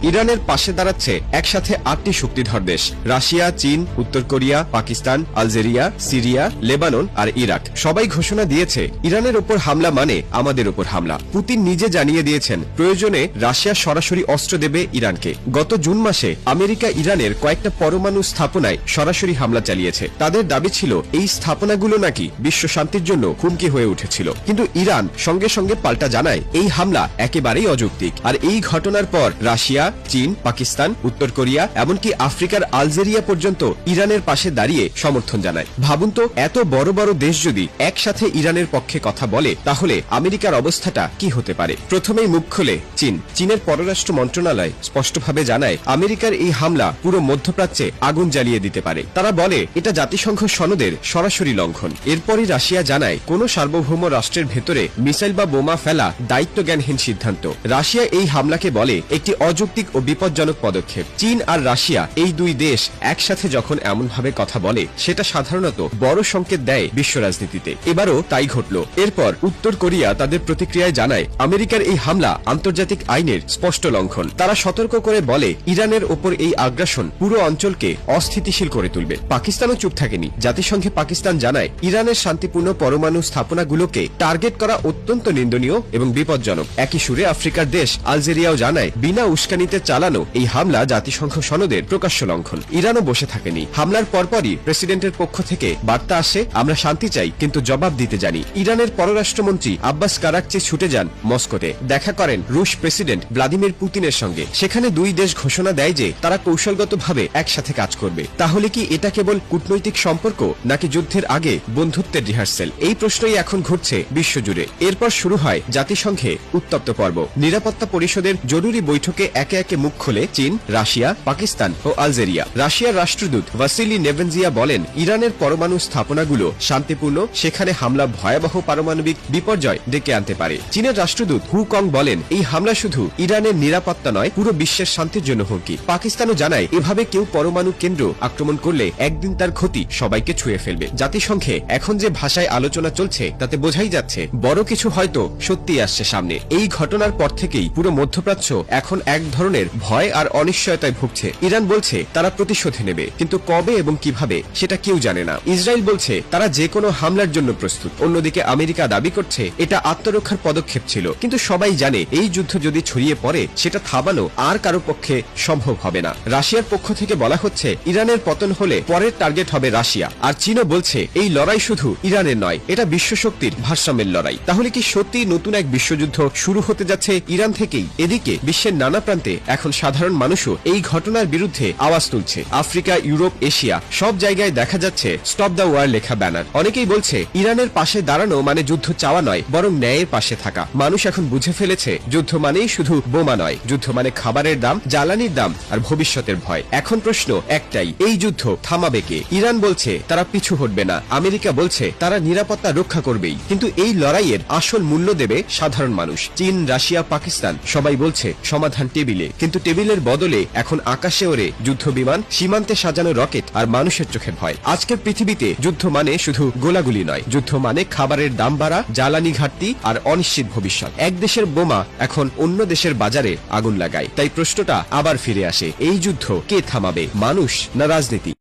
ইরানের পাশে দাঁড়াচ্ছে একসাথে 8টি শক্তিধর দেশ: রাশিয়া, চীন, উত্তর Korea, Pakistan, Algeria, Syria, Lebanon আর ইরাক। সবাই ঘোষণা দিয়েছে ইরানের ওপর হামলা মানে আমাদের ওপর হামলা। পুতিন নিজে জানিয়ে দিয়েছেন প্রয়োজনে রাশিয়া সরাসরি অস্ত্র দেবে ইরানকে। গত জুন মাসে আমেরিকা ইরানের কয়েকটা পরমাণু স্থাপনায় সরাসরি হামলা চালিয়েছে। তাদের দাবি ছিল এই স্থাপনাগুলো নাকি বিশ্ব শান্তির জন্য হুমকি হয়ে উঠেছিল, কিন্তু ইরান সঙ্গে সঙ্গে পাল্টা জানায় এই হামলা একেবারেই অযৌক্তিক। আর এই ঘটনার পর রাশিয়া, চীন, পাকিস্তান, উত্তর কোরিয়া, এমনকি আফ্রিকার আলজেরিয়া পর্যন্ত ইরানের পাশে দাঁড়িয়ে সমর্থন জানায়। ভাবুন তো, এত বড় বড় দেশ যদি একসাথে ইরানের পক্ষে কথা বলে তাহলে আমেরিকার অবস্থাটা কি হতে পারে? প্রথমেই মুখ খোলে চীন। চীনের পররাষ্ট্র মন্ত্রণালয় স্পষ্টভাবে জানায় আমেরিকার এই হামলা পুরো মধ্যপ্রাচ্যে আগুন জ্বালিয়ে দিতে পারে। তারা বলে এটা জাতিসংঘ সনদের সরাসরি লঙ্ঘন। এরপরই রাশিয়া জানায় কোন সার্বভৌম রাষ্ট্রের ভেতরে মিসাইল বা বোমা ফেলা দায়িত্বজ্ঞানহীন সিদ্ধান্ত। রাশিয়া এই হামলাকে বলে একটি অযৌক্তিক ও বিপজ্জনক পদক্ষেপ। চীন আর রাশিয়া এই দুই দেশ একসাথে যখন এমনভাবে কথা বলে সেটা সাধারণত বড় সংকেত দেয় বিশ্ব রাজনীতিতে। এবারও তাই ঘটল। এরপর উত্তর কোরিয়া তাদের প্রতিক্রিয়ায় জানায় আমেরিকার এই হামলা আন্তর্জাতিক আইনের স্পষ্ট লঙ্ঘন। তারা সতর্ক করে বলে ইরানের ওপর এই আগ্রাসন পুরো অঞ্চলকে অস্থিতিশীল করে তুলবে। পাকিস্তানও চুপ থাকেনি। জাতিসংঘে পাকিস্তান জানায় ইরানের শান্তিপূর্ণ পরমাণু স্থাপনাগুলোকে টার্গেট করা অত্যন্ত নিন্দনীয় এবং বিপজ্জনক। একই সুরে আফ্রিকার দেশ আলজেরিয়াও জানায় বিনা উস্কানিতে চালানো এই হামলা জাতিসংঘ সনদের প্রকাশ্য লঙ্ঘন। ইরানও বসে থাকেনি। হামলার পরপরই প্রেসিডেন্টের পক্ষ থেকে বার্তা আসে আমরা শান্তি চাই কিন্তু জবাব দিতে জানি। ইরানের পররাষ্ট্রমন্ত্রী আব্বাস কারাকচি ছুটে যান মস্কোতে, দেখা করেন রুশ প্রেসিডেন্ট ভ্লাদিমির পুতিনের সঙ্গে। সেখানে দুই দেশ ঘোষণা দেয় যে তারা কৌশলগতভাবে একসাথে কাজ করবে। তাহলে কি এটা কেবল কূটনৈতিক সম্পর্ক নাকি যুদ্ধের আগে বন্ধুত্বের রিহার্সেল? এই প্রশ্নই এখন ঘুরছে বিশ্বজুড়ে। এরপর শুরু হয় জাতিসংঘে উত্তপ্ত পর্ব। নিরাপত্তা পরিষদের জরুরি বৈঠকে একে একে মুখ খোলে চীন, রাশিয়া, পাকিস্তান ও আলজেরিয়া। রাশিয়ার রাষ্ট্রদূত ভাসিলি নেভেনজিয়া বলেন ইরানের পরমাণু স্থাপনাগুলো শান্তিপূর্ণ, সেখানে হামলা ভয়াবহ পারমাণবিক বিপর্যয় ডেকে আনতে পারে। চীনের রাষ্ট্রদূত হু কং বলেন এই হামলা শুধু ইরানের নিরাপত্তা নয়, পুরো বিশ্বের শান্তির জন্য হুমকি। পাকিস্তানও জানায় এভাবে কেউ পরমাণু কেন্দ্র আক্রমণ করলে একদিন তার ক্ষতি সবাইকে ছুঁয়ে ফেলবে। জাতিসংঘে এখন যে ভাষায় আলোচনা চলছে তাতে বোঝাই যাচ্ছে বড় কিছু হয়তো সত্যি আসছে সামনে। এই ঘটনার পর থেকেই পুরো মধ্যপ্রাচ্য এখন এক ধরনের ভয় আর অনিশ্চয়তায় ভুগছে। ইরান বলছে তারা প্রতিশোধ নেবে, কিন্তু কবে এবং কিভাবে সেটা কেউ জানে না। ইসরায়েল বলছে তারা যে কোনো হামলার জন্য প্রস্তুত। অন্যদিকে আমেরিকা দাবি করছে এটা আত্মরক্ষার পদক্ষেপ ছিল, কিন্তু সবাই জানে এই যুদ্ধ যদি ছড়িয়ে পড়ে সেটা থামানো আর কারো পক্ষে সম্ভব হবে না। রাশিয়ার পক্ষ থেকে বলা হচ্ছে ইরানের পতন হলে পরের টার্গেট হবে রাশিয়া। আর চীনও বলছে এই লড়াই শুধু ইরানের নয়, এটা বিশ্বশক্তির ভারসাম্যের লড়াই। তাহলে কি সত্যি নতুন এক বিশ্বযুদ্ধ শুরু হতে যাচ্ছে ইরান থেকেই? এদিকে বিশ্বের নানা প্রান্তে এখন সাধারণ মানুষও এই ঘটনার বিরুদ্ধে আওয়াজ তুলছে। আফ্রিকা, ইউরোপ, এশিয়া সব জায়গায় দেখা যাচ্ছে স্টপ দ্য ওয়ার লেখা ব্যানার। অনেকেই বলছে ইরানের পাশে দাঁড়ানো মানে যুদ্ধ চাওয়া নয়, বরং ন্যায়ের পাশে থাকা। মানুষ এখন বুঝে ফেলেছে যুদ্ধ মানেই শুধু বোমা নয়, যুদ্ধ মানে খাবারের দাম, জ্বালানির দাম আর ভবিষ্যতের ভয়। এখন প্রশ্ন একটাই, এই যুদ্ধ থামাবে কে? ইরান বলছে তারা পিছু হটবে না, আমেরিকা বলছে তারা নিরাপত্তা রক্ষা করবেই, কিন্তু এই লড়াইয়ের আসল মূল্য দেবে সাধারণ মানুষ। চীন, রাশিয়া, পাকিস্তান সবাই বলছে সমাধান টেবিলে, কিন্তু টেবিলের বদলে এখন আকাশে ওড়ে যুদ্ধ বিমান, সীমান্তে সাজানো রকেট আর মানুষের চোখে ভয়। আজকের পৃথিবীতে যুদ্ধ মানে শুধু গোলাগুলি নয়, যুদ্ধ মানে খাবারের দাম বাড়া, জ্বালানি ঘাটতি আর অনিশ্চিত ভবিষ্যৎ। এক দেশের বোমা এখন অন্য দেশের বাজারে আগুন লাগায়। তাই প্রশ্নটা আবার ফিরে আসে, এই যুদ্ধ কে থামাবে, মানুষ না রাজনীতি?